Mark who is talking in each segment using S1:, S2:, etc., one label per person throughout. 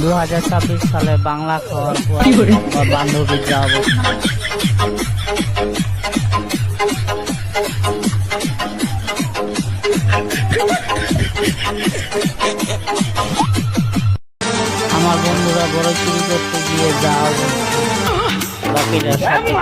S1: 2026 সালে বাংলা খাওয়ার পর বান্ধবীর যাবো। আমার বন্ধুরা বড় চুরি করতে গিয়ে যাও বাকিরা সাথে।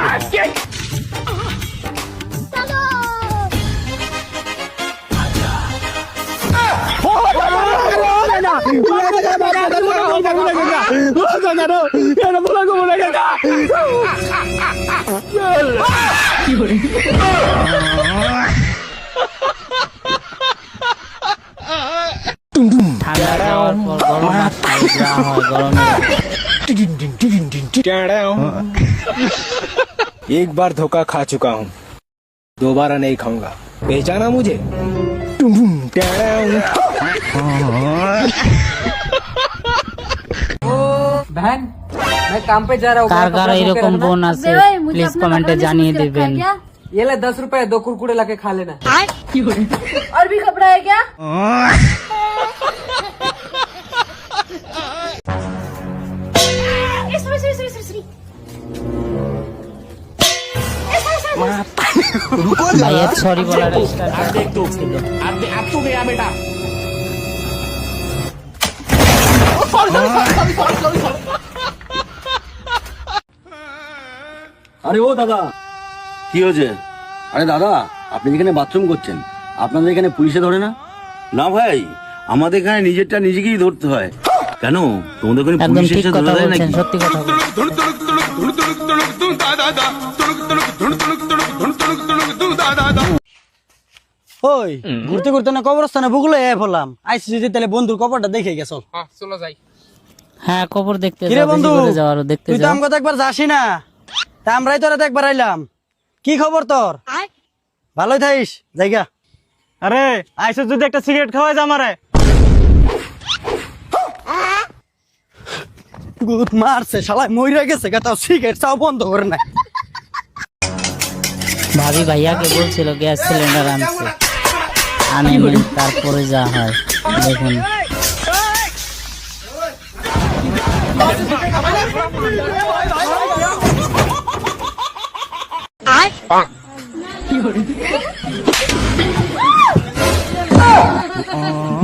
S1: ঠান্ডা যাওয়ার পর গরম ভাত খাই, যা হয় গরমে।
S2: एक बार धोखा खा चुका हूँ, दोबारा नहीं खाऊंगा। पहचाना मुझे?
S3: बहन मैं काम पे जा रहा हूँ।
S1: কার কার এরকম বোন আছে প্লিজ কমেন্টে জানিয়ে দিবেন।
S3: ये ले 10 रुपए, 2 कुरकुरे लाके खा लेना।
S4: और भी कपड़ा है क्या?
S1: ভাইয়া সরি বলার স্টার্ট ছিল।
S2: अब तू गया बेटा।
S5: আরে ও দাদা, কি হয়েছে? আরে দাদা, আপনি যেখানে বাথরুম করছেন, আপনাদের এখানে পুলিশে ধরে না? না ভাই, আমাদের এখানে নিজেরটা নিজেকেই ধরতে হয়। কেন তোমাদের ওখানে
S1: একদম
S5: পুলিশ
S1: ঠিক
S5: এসে
S1: কথা
S5: ধরে দেয়
S1: বলছেন,
S5: নাকি?
S1: সত্যি কথা বলছেন।
S6: ওই ঘুরতে ঘুরতে না কবরস্থানে ভুগলে বললাম আইসি যদি তাহলে বন্ধুর কবরটা দেখে গেছ।
S3: चलो जाई।
S1: হ্যাঁ কবর দেখতে
S6: কিরে
S1: যাও, বেশি
S6: বন্ধু,
S1: করে যাওয়ারও দেখতে
S6: তুই তো
S1: যাও।
S6: আমাকে একবার যাসি না, তা আমরাই তোরা তো একবার আইলাম। কি খবর তোর? ভালোই থাইস জায়গা। আরে আইসো যদি একটা সিগারেট খাওয়াই যা আমারে। গুড মারছে শালা, মইরা গেছে গা, তাও সিগারেট চাও বন্ধ করে না।
S1: ভাবি ভাইয়াকে বলছিল গ্যাস সিলিন্ডার আনছে, আনেনি, তারপরে যা হয় দেখুন।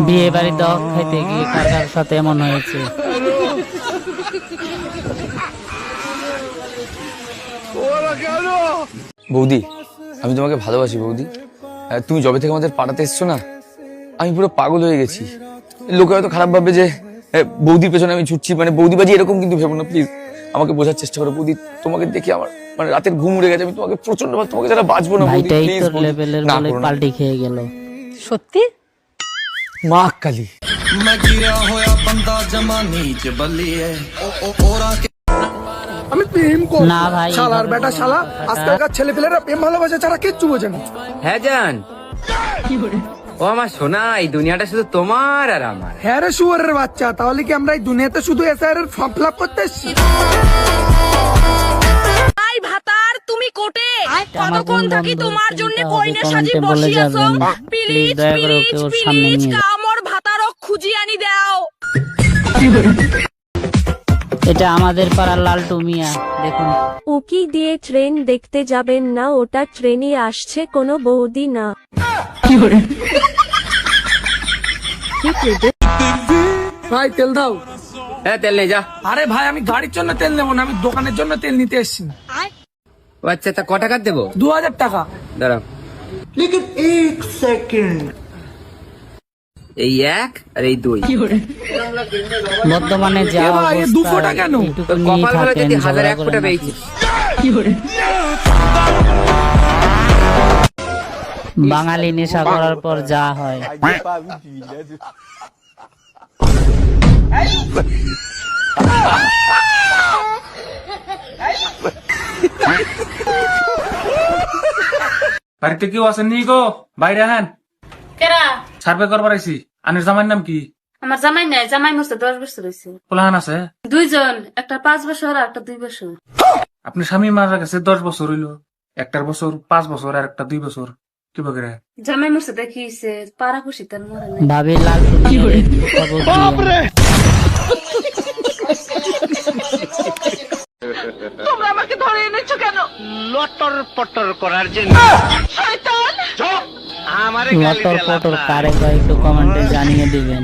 S1: বিয়ে বাড়ি দাওয়াত খাইতে গিয়ে কার কার সাথে এমন হয়েছে?
S7: বৌদি, আমি তোমাকে ভালোবাসি বৌদি। তুমি যবে থেকে আমাদের পাড়াতে এসছো না, আমি পুরো পাগল হয়ে গেছি। লোকে হয়তো খারাপ ভাববে যে বৌদির পেছনে আমি ছুটছি, মানে বৌদিবাজি এরকম কিন্তু ভেবো না প্লিজ। আমাকে বোঝার চেষ্টা করো বৌদি, তোমাকে দেখে আমার মানে রাতের ঘুম উড়ে গেছে। আমি তোমাকে প্রচন্ড, তোমাকে যারা বাঁচবো না বৌদি,
S1: ভাইটাই
S7: প্লিজ
S1: তোর
S7: বৌদি,
S1: লেভেলের
S7: না
S1: বলে
S7: করো না।
S1: পাল্টি খেয়ে গেল।
S4: সত্যি?
S7: মা কালী।
S2: আমি প্রেম করব
S1: না ভাই,
S2: শালার
S1: এইভাবে
S2: বেটা
S1: বলো
S2: শালা,
S1: না, কথাটা।
S2: আজকালকার ছেলেপেলেরা প্রেম ভালোবাসা ছাড়া কিচ্ছু বোঝে না।
S3: হ্যাঁ জান, ও আমার সোনা, এই দুনিয়াটা শুধু তোমার আর আমার।
S2: হ্যাঁ রে শুয়ারের বাচ্চা, তাহলে কি আমরা এই দুনিয়াতে শুধু এসআইআর এর ফর্ম ফিল আপ করতে এসেছি?
S4: ভাই ভাতার তুমি কোটে
S1: আমার
S4: কতক্ষণ
S1: কোন
S4: থাকি
S1: বন্ধু
S4: তোমার জন্য
S1: চিন্তা
S4: কইনে
S1: হবে,
S4: সাজি
S1: কমেন্টে বলে
S4: বসি আছো।
S1: যাবেন।
S4: প্লিজ
S1: প্লিজ দয়া করে ওকে
S4: প্লিজ
S1: ওর সামনে
S4: প্লিজ
S1: নিয়ে যাও।
S4: কামর ভাতারক খুঁজি আনি দাও।
S1: এটা আমাদের পাড়ার লালটু মিয়া, দেখুন।
S8: উকি দিয়ে ট্রেন দেখতে যাবেন না, ওটা ট্রেনই আসছে, কোনো বৌদি না।
S2: ভাই তেল দাও।
S3: হ্যাঁ তেল নেই, যা।
S2: আরে ভাই আমি গাড়ির জন্য তেল নেবো না, আমি দোকানের জন্য তেল নিতে এসেছি।
S3: ও আচ্ছা, তা ক টাকা দেবো?
S2: 2000 টাকা।
S3: দাঁড়াও, এই 1 আর এই 2।
S1: বর্তমানে যা
S2: এ ভাই, এ 2 ফোঁটা কেন?
S1: এইটুকুনি
S3: কপাল ভালো
S1: থাকেন,
S3: যদি 1000
S1: ঝগড়া
S3: 1
S1: করেন
S3: ফুটা
S1: না।
S3: পেয়েছিস।
S1: বাঙালি নেশা করার পর যা হয়।
S9: বাড়িতে কেউ আছেন নি গো? বাইরে আহেন,
S4: কেরা?
S9: সার্ভে করবার আইছি। আনের জামাইয়ের নাম কি?
S4: আমার জামাই নাই, জামাই মরছে 10 বছর হইছে।
S9: পোলাহান আছে?
S4: 2 জন, একটা 5 বছর আর একটা 2 বছর।
S9: আপনি স্বামী মারা গেছে 10 বছর হইলো, একটার বছর 5 বছর আর একটা 2 বছর, কি বকরে?
S4: জামাই মরছে দেখিছে, পাড়া খুশি তার মরে নাই।
S1: ভাবি লালটু মিয়া খবর দিয়ে। লটর পটর কারে কয় একটু কমেন্টে জানিয়ে দিবেন।